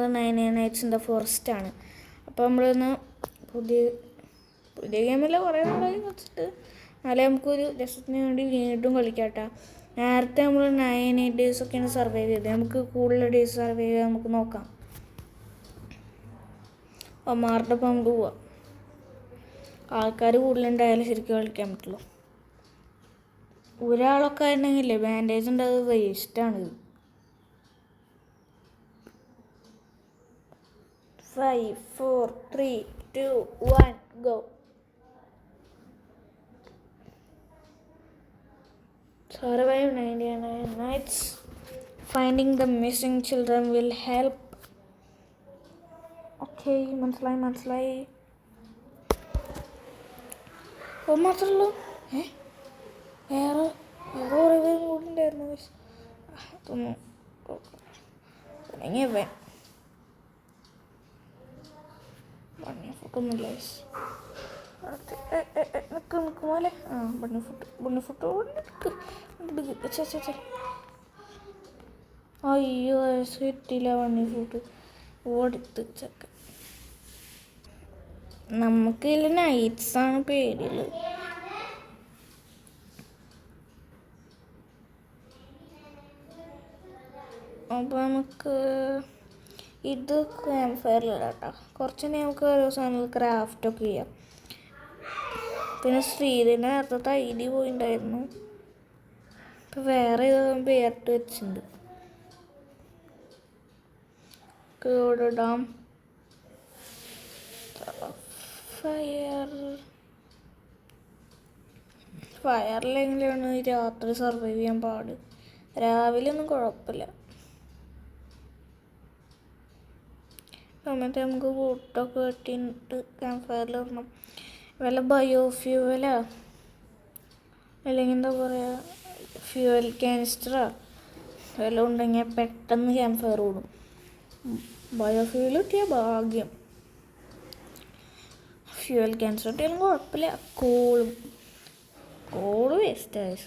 പോകുന്നത് 99 Nights in the Forest ആണ്. അപ്പോൾ നമ്മളൊന്ന് പുതിയ ഗെയിമെല്ലാം കുറേ നാളായി വെച്ചിട്ട് എന്നാലേ നമുക്കൊരു രസത്തിന് വേണ്ടി വീണ്ടും കളിക്കാം കേട്ടോ. നേരത്തെ നമ്മൾ 98 days ഒക്കെയാണ് സർവൈവ് ചെയ്തത്. നമുക്ക് കൂടുതൽ ഡേയ്സ് സർവൈവ് ചെയ്യാൻ നമുക്ക് നോക്കാം. അമ്മാരുടെ ഒപ്പം നമുക്ക് പോവാം. ആൾക്കാർ കൂടുതലുണ്ടായാലും ശരിക്കും കളിക്കാൻ പറ്റുള്ളൂ. ഒരാളൊക്കെ ആയിരുന്നെങ്കിലേ ബാൻഡേജ് ഉണ്ട്, അത് വേസ്റ്റാണ്. 5 4 3 2 1 go. Survive 99 nights. Finding the missing children will help. Okay, മനസ്സിലായി. മാത്രമല്ലോ വേറെ കുറേ പേരും കൂടെ ഉണ്ടായിരുന്നു. അതൊന്നും തുടങ്ങിയവൻ ബണ്ണിഫുട്ടൊന്നുമില്ല. നിൽക്കുമോലെ ബണ്ണിഫുട്ട് അയ്യോ കിട്ടിയില്ല. ബണ്ണിഫുട്ട് ഓടിത്ത് ചക്ക. നമുക്ക് ഇതിൽ നൈറ്റ്സാണ് പേടിയുള്ളത്. അപ്പോൾ നമുക്ക് ഇത് ക്യാമ്പ് ഫയറിലിടാം കേട്ടോ. കുറച്ച് നമുക്ക് ഓരോ സാധനങ്ങൾ ക്രാഫ്റ്റൊക്കെ ചെയ്യാം. പിന്നെ ശ്രീധരൻ്റെ നേരത്തെ ID പോയിണ്ടായിരുന്നു. ഇപ്പം വേറെ പേരിട്ട് വെച്ചിട്ടുണ്ട്. കേടിടാം. ഫയറിലെങ്കിലാണ് രാത്രി സർവൈവ് ചെയ്യാൻ പാട്. രാവിലെ ഒന്നും കുഴപ്പമില്ല. സമയത്ത് നമുക്ക് വോട്ടൊക്കെ വെട്ടിയിട്ട് ക്യാമ്പ് ഫയറിൽ ഇടണം. വല്ല ബയോഫ്യൂവലാ അല്ലെങ്കിൽ എന്താ പറയുക ഫ്യൂവൽ കാനിസ്റ്ററാ വല്ലതും ഉണ്ടെങ്കിൽ പെട്ടെന്ന് ക്യാമ്പ് ഫയർ ഓടും. ബയോഫ്യൂവൽ കിട്ടിയാൽ ഭാഗ്യം. ഫ്യൂവൽ കാനിസ്റ്റർ കിട്ടിയാലും കുഴപ്പമില്ല. കോള് വേസ്റ്റായി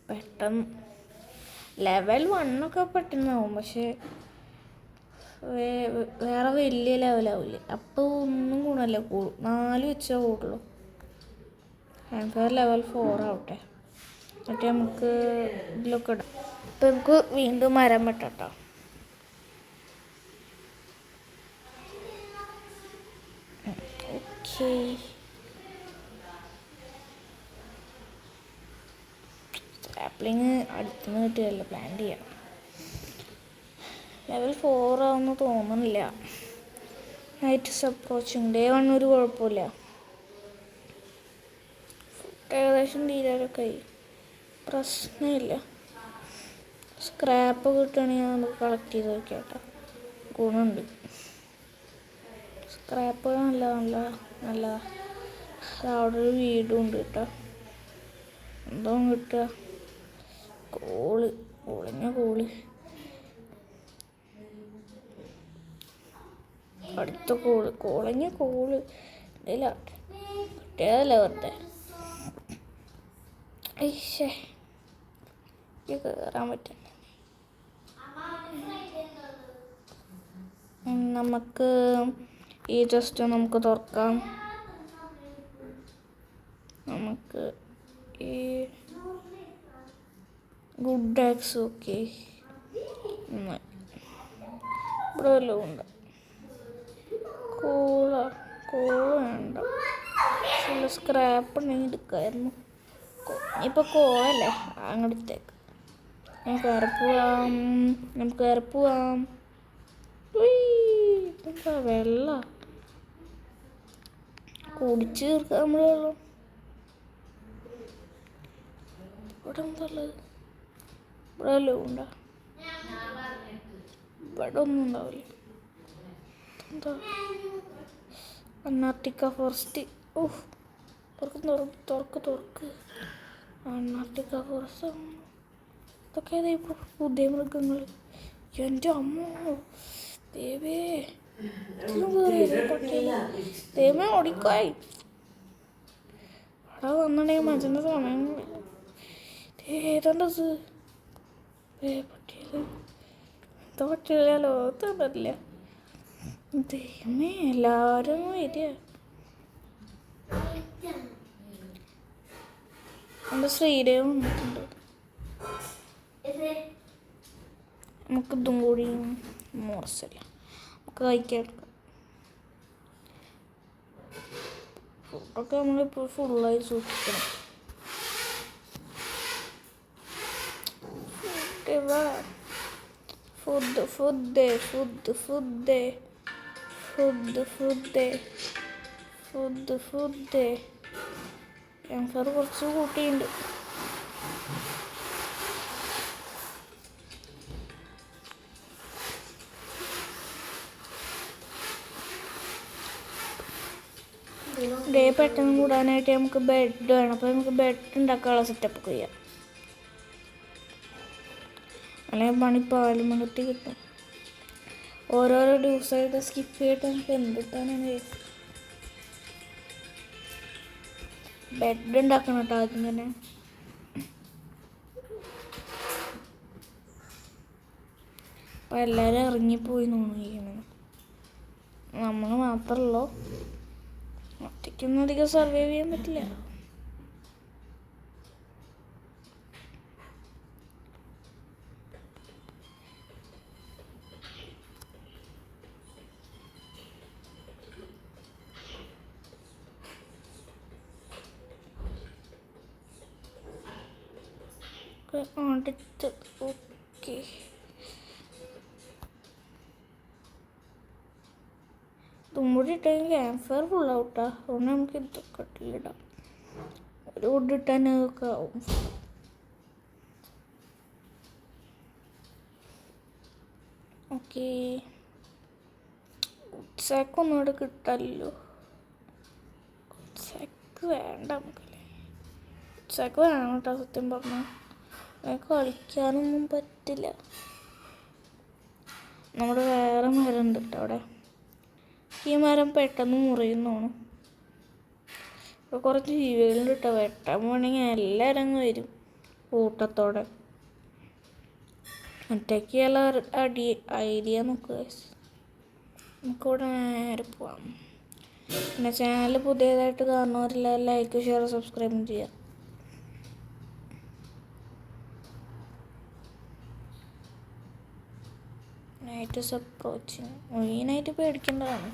പെട്ടെന്ന്. ലെവൽ 1 പെട്ടെന്നാവും, പക്ഷേ വേറെ വലിയ ലെവലാവില്ലേ. അപ്പോൾ ഒന്നും ഗുണമല്ല. 4 വെച്ചാൽ കൂടുള്ളൂ. ക്യാമ്പ് ലെവൽ 4 ആവട്ടെ, എന്നിട്ട് നമുക്ക് ഇതിലൊക്കെ ഇടാം. ഇപ്പം നമുക്ക് വീണ്ടും മരം വെട്ടോ. ഓക്കെ, സാപ്ലിങ് അടുത്തുനിന്ന് കിട്ടിയല്ലോ. പ്ലാൻ ചെയ്യാം. ലെവൽ 4 ആവുമെന്ന് തോന്നുന്നില്ല. Night approaching. ഡേ 1 ഒരു കുഴപ്പമില്ല. ഏകദേശം തീരാറൊക്കെ ആയി, പ്രശ്നമില്ല. സ്ക്രാപ്പ് കിട്ടുകയാണെങ്കിൽ നമുക്ക് കളക്ട് ചെയ്ത് വയ്ക്കാം കേട്ടോ. ഗുണമുണ്ട്. സ്ക്രാപ്പ് നല്ല അവിടെ ഒരു വീടും ഉണ്ട് കേട്ടോ. എന്തോ കിട്ടുക കോളഞ്ഞ അടുത്ത കോളഞ്ഞ ഇതിലാട്ടെ കിട്ടിയതല്ലേ വെറുതെ. കയറാൻ പറ്റും. നമുക്ക് ഈ ജസ്റ്റ് നമുക്ക് തുറക്കാം. നമുക്ക് ഈ ഗുഡ് ആക്സ് ഓക്കെ. ഇവിടെ വല്ലതും ഉണ്ട്. കോള് വേണ്ട. ഫുള്ള് സ്ക്രാപ്പ് ഉണ്ടെങ്കിൽ എടുക്കായിരുന്നു. ഇപ്പോൾ കോളല്ലേ അങ്ങോട്ടേക്ക്. നമുക്ക് വേറെ പോവാം. എന്താ വെള്ള കുടിച്ച് തീർക്കാം നമ്മൾ വെള്ളം. ഇവിടെ എന്താ ഉള്ളത്? ഇവിടെ വല്ലതും ഉണ്ടോ? ഇവിടെ ഒന്നും ഉണ്ടാവില്ല. എന്താ അന്റാർട്ടിക്ക ഫോറസ്റ്റ്. തുറക്ക്. Antarctica forest. ഇതൊക്കെ ഏതാ ഇപ്പോൾ പുതിയ മൃഗങ്ങൾ? എൻ്റെ അമ്മ ദേവേ ഓടിക്കായി. അവിടെ വന്നിട്ടുണ്ടെങ്കിൽ മജന്റെ സമയം ഏതാണ്ടത് പട്ടിയല്ലോ. ലോകത്ത് പറ്റില്ല. ദൈവമേ എല്ലാവരും വരിക. എൻ്റെ ശ്രീദേവ് വന്നിട്ടുണ്ട്. നമുക്ക് ഇതും കൂടി മോശമല്ല, നമുക്ക് കഴിക്കാൻ. ഫുഡൊക്കെ നമ്മളിപ്പോൾ ഫുള്ളായി സൂക്ഷിക്കണം. ഫുഡ് ക്യാൻസർ കുറച്ച് കൂട്ടിയുണ്ട്. ഡേ പെട്ടെന്ന് കൂടാനായിട്ട് നമുക്ക് ബെഡ് വേണം. അപ്പോൾ നമുക്ക് ബെഡ് ഉണ്ടാക്കാനുള്ള സെറ്റപ്പ് ചെയ്യാം. അല്ലെങ്കിൽ പണിപ്പാലും മണിട്ട് കിട്ടും. ഓരോരോ ദിവസമായിട്ട് സ്കിപ്പ് ചെയ്തിട്ട് നമുക്ക് എന്തിട്ടാണ് ബെഡ് ഉണ്ടാക്കണം കേട്ടോ ആദ്യം തന്നെ. അപ്പം എല്ലാവരും ഇറങ്ങിപ്പോയി തോന്നിയിരിക്കുന്നത്. നമ്മൾ മാത്രമല്ലോ, ഒറ്റയ്ക്കൊന്നും അധികം സർവൈവ് ചെയ്യാൻ പറ്റില്ല. അടുത്ത് ഓക്കെ. തുമ്പൂടി ഇട്ടെങ്കിൽ ക്യാമ്പ് ഫയർ ഫുള്ളാവട്ടാ. അതുകൊണ്ട് നമുക്ക് ഇതൊക്കെ ഇട്ടിലിടാം. ഒരു വുഡ് ഇട്ടാൻ അതൊക്കെ ആവും. ഓക്കെ, ഉച്ചക്ക് ഒന്നുകൂടെ കിട്ടാമല്ലോ. ഉച്ചക്ക് വേണ്ട നമുക്കല്ലേ. ഉച്ചക്ക് വേണം കേട്ടോ സത്യം പറഞ്ഞാൽ. കളിക്കാനൊന്നും പറ്റില്ല. നമ്മുടെ വേറെ മരം ഉണ്ട് കേട്ടോ അവിടെ. ഈ മരം പെട്ടെന്ന് മുറിയുന്നതാണ്. ഇപ്പോൾ കുറച്ച് ജീവികളുണ്ട് കേട്ടോ. വെട്ടാൻ പോകണമെങ്കിൽ എല്ലാവരും അങ്ങ് വരും കൂട്ടത്തോടെ. ഒറ്റയ്ക്കുള്ള ഐഡിയ നോക്കുക. നമുക്കിവിടെ നേരെ പോവാം. പിന്നെ ചാനൽ പുതിയതായിട്ട് കാണുന്നവരെല്ലാം ലൈക്ക് ഷെയർ സബ്സ്ക്രൈബും ചെയ്യാം. Night is approaching. ഈ നൈറ്റ് പേടിക്കേണ്ടതാണ്.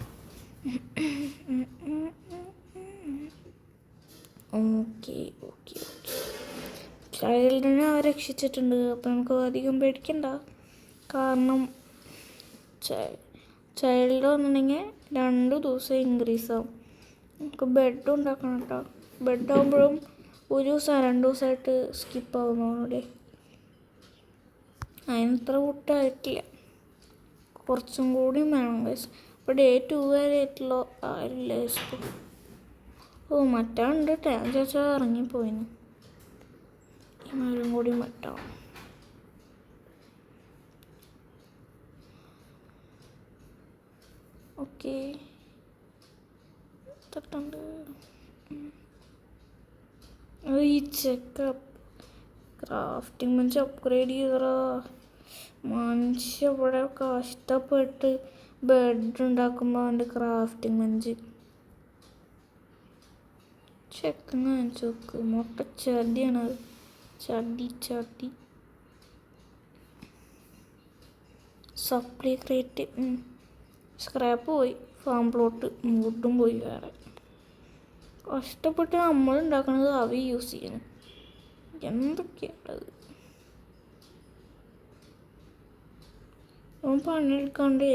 Okay okay okay. ചൈൽഡിനെ അവർ രക്ഷിച്ചിട്ടുണ്ട്. അപ്പം നമുക്ക് അധികം പേടിക്കണ്ട. കാരണം ചൈൽഡ് വന്നിട്ടുണ്ടെങ്കിൽ 2 ദിവസം ഇൻക്രീസ് ആവും. നമുക്ക് ബെഡ് ഉണ്ടാക്കണം കേട്ടോ. ബെഡ് ആകുമ്പോഴും 1 ദിവസം 2 ദിവസമായിട്ട് സ്കിപ്പ് ആവുന്നതോടെ അതിനത്ര കൂട്ടായിട്ടില്ല. കുറച്ചും കൂടി വേണം ഗൈസ്. ഇപ്പോൾ ഡേ 2 വരെ ആയിട്ടുള്ള ആരില്ല ഇപ്പോൾ. ഓ മറ്റാണ്ട് ഞാൻ ചോദിച്ചാൽ ഇറങ്ങിപ്പോയിന്. ഈ മരം കൂടി മറ്റാവും. ഓക്കെ തൊട്ടുണ്ട്. ഈ ചെക്കപ്പ് ക്രാഫ്റ്റിംഗ് ബെഞ്ച് അപ്ഗ്രേഡ് ചെയ്തറാ. മനുഷ്യ ഇവിടെ കഷ്ടപ്പെട്ട് ബെഡ് ഉണ്ടാക്കുമ്പോൾ അവൻ്റെ ക്രാഫ്റ്റിംഗ് ബെഞ്ച് ചെക്കന്ന് കാണിച്ചു നോക്ക്. മൊട്ട ചടിയാണ് അത്. ചടി സപ്ലൈ ക്രേറ്റ് സ്ക്രാപ്പ് പോയി. ഫാം പ്ലോട്ട് മൂട്ടും പോയി. വേറെ കഷ്ടപ്പെട്ട് നമ്മൾ ഉണ്ടാക്കണത് അവ യൂസ് ചെയ്യണം. എന്തൊക്കെയാണത്? അവൻ പണിയെടുക്കാണ്ടേ.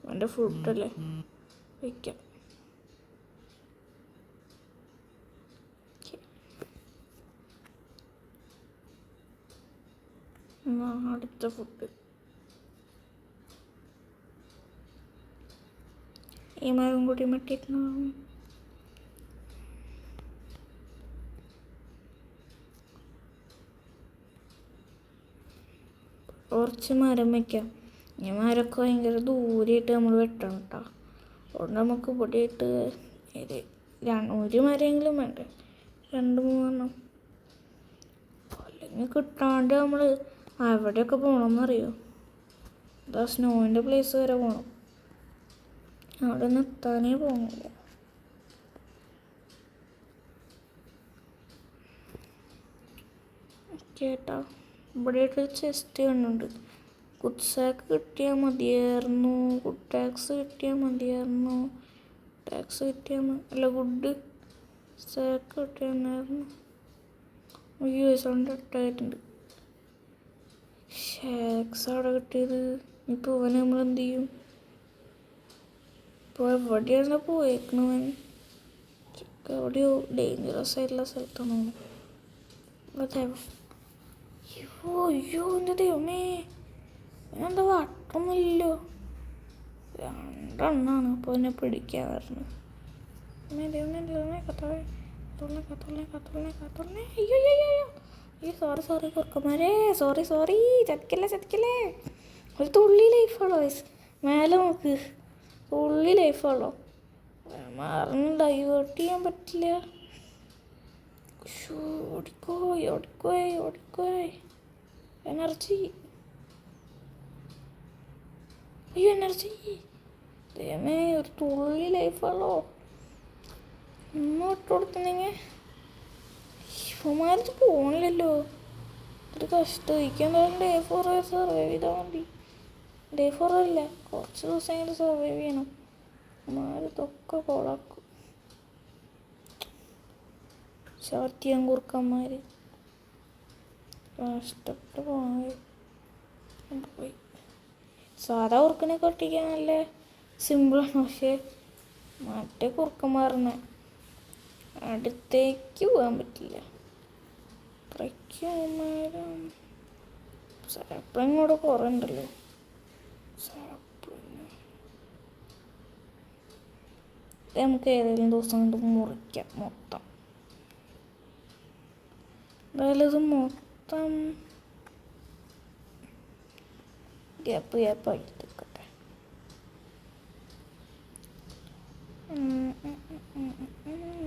അവൻ്റെ ഫുഡല്ലേ വയ്ക്കാം. അടുത്ത ഫുഡ് ഈ മരം കൂടി മട്ടിട്ടുണ്ടാവും. കുറച്ച് മരം വയ്ക്കാം. ഈ മരമൊക്കെ ഭയങ്കര ദൂരെയായിട്ട് നമ്മൾ വെട്ടണം കേട്ടോ. അതുകൊണ്ട് നമുക്ക് ഇവിടെയായിട്ട് ഒരു മരമെങ്കിലും വേണ്ടേ, 2-3 എണ്ണം. ഇനി കിട്ടാണ്ട് നമ്മൾ എവിടെയൊക്കെ പോകണമെന്നറിയോ? ഇതാ സ്നോവിൻ്റെ പ്ലേസ് വരെ പോകണം. അവിടെ നിർത്താനേ പോകുന്നില്ല. കേട്ടാ ഇവിടെ ഒരു ചെസ്റ്റ് കണ്ടുണ്ട്. ഗുഡ് സാക്ക് കിട്ടിയാൽ മതിയായിരുന്നു. ഗുഡ് ടാക്സ് കിട്ടിയാൽ മതിയായിരുന്നു. ടാക്സ് കിട്ടിയാൽ അല്ല ഗുഡ് സാക്ക് കിട്ടിയായിരുന്നു. അയ്യോ സൗണ്ട് ഇട്ടായിട്ടുണ്ട്. ഷാക്സ് അവിടെ കിട്ടിയത്. ഇപ്പോൾ ഇവനെ നമ്മൾ എന്ത് ചെയ്യും? ഇപ്പോൾ എവിടെയാണ് പോയേക്കണവൻ? എവിടെയോ ഡേഞ്ചറസ് ആയിട്ടുള്ള സ്ഥലത്താണ്. അതെ അയ്യോ എൻ്റെ ദൈവമേ, എന്താ വട്ടൊന്നുമില്ലല്ലോ. 2 എണ്ണമാണ് അപ്പോൾ എന്നെ പിടിക്കാൻ വരുന്നത്. ദൈവമേ കത്തോളെ. അയ്യോ അയ്യോ സോറി കുറുക്കന്മാരെ, സോറി ചതിക്കല്ലേ. ഒരു തുള്ളി ലൈഫുള്ളോ മേലെ നോക്ക്, തുള്ളി ലൈഫുള്ളോ. മാറിന് ഡൈവേർട്ട് ചെയ്യാൻ പറ്റില്ല. ഓടിക്കോയ് എനർജി. അയ്യോ എനർജി. ദൈവമേ ഒരു തുള്ളി ലൈഫുള്ളോ. ഒന്നും ഇട്ട് കൊടുത്തില്ലെങ്കിൽ ഇവന്മാരിത് പോണില്ലല്ലോ. ഒരു കഷ്ടം. എന്തായാലും ഡേ 4 സർവൈവ് ചെയ്താൽ മതി. ഡേ 4 അല്ല, കുറച്ച് ദിവസമെങ്കിലും സർവൈവ് ചെയ്യണം. ഇവന്മാരിതൊക്കെ കോളാക്കും. ചാത്തിയാൻ കുറുക്കന്മാർ കഷ്ടപ്പെട്ട് പോയി. സാധാ കുറുക്കനെ കൊട്ടിക്കാൻ നല്ല സിമ്പിളാണ്. പക്ഷേ മറ്റേ കുറുക്കന്മാറിന് അടുത്തേക്ക് പോകാൻ പറ്റില്ല. സാപ്ലിങ് കൂടെ കുറേ ഉണ്ടല്ലോ. നമുക്ക് ഏതെങ്കിലും ദിവസം കൊണ്ട് മുറിക്കാം മൊത്തം. എന്തായാലും ഇത് മൊത്തം ഗ്യാപ്പായിട്ട് നിൽക്കട്ടെ.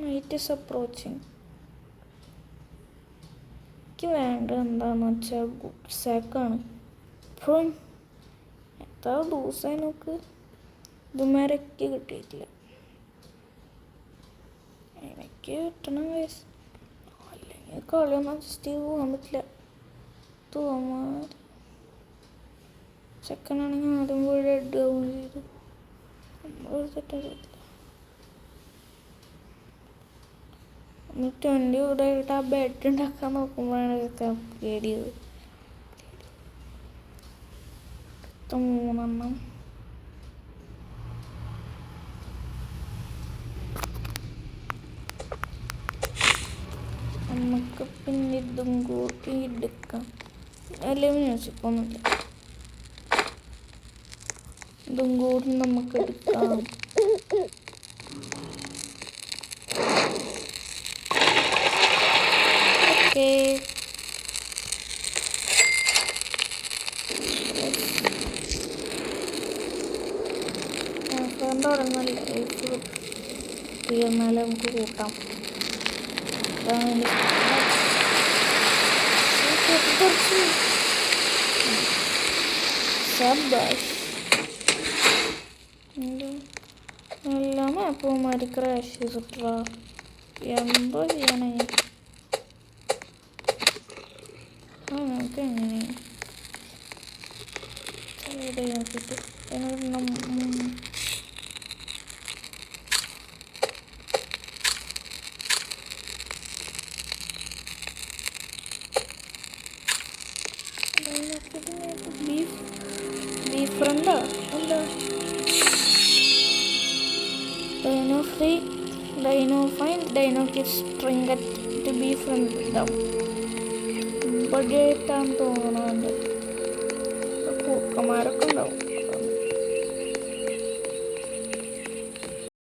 Night is approaching. എനിക്ക് വേണ്ട എന്താണെന്ന് വെച്ചാൽ ഗുഡ് സാക്കാണ്. ഇപ്പോഴും എത്ര ദിവസമായി നോക്ക് ഇതുമാരൊക്കെ കിട്ടിയിട്ടില്ല. എനിക്ക് കിട്ടണം വയസ്സ്, അല്ലെങ്കിൽ കളിയൊന്നും അഡ്ജസ്റ്റ് ചെയ്ത് പോകാൻ പറ്റില്ല. തോമാർ ചെക്കനാണെങ്കിൽ ആദ്യം പോയി ഡെഡ് ആവുകയും ചെയ്തു. നമ്മളൊരു തെറ്റും ചെയ്തില്ല. 20 കൂടെയായിട്ട് ആ ബെഡ് ഉണ്ടാക്കാൻ നോക്കുമ്പോഴാണ് പേടിയത്. 3 എണ്ണം. നമുക്ക് പിന്നെ ഇതും കൂട്ടി എടുക്കാം. അല്ലെങ്കിൽ മ്യൂസിക് ഒന്നുമില്ല. ഇതും കൂടി നമുക്ക് എടുക്കാം. ഓക്കെ തുടങ്ങല്ലേ തീർന്നാലും നമുക്ക് കൂട്ടാം. എല്ലാ മാപ്പുമാരി ക്രാഷ് ചെയ്തിട്ടാ. എന്തോ ചെയ്യാനാ? നമുക്ക് എങ്ങനെ നോക്കിയിട്ട് ബീഫ് ഫ്രണ്ടാ എന്താ? Dino free, dino fine, dino kids trinket to be friend down. ഇവിടെ ആയിട്ടാണ് തോന്നുന്നുണ്ട്. കൂക്കന്മാരൊക്കെ ഉണ്ടാവും.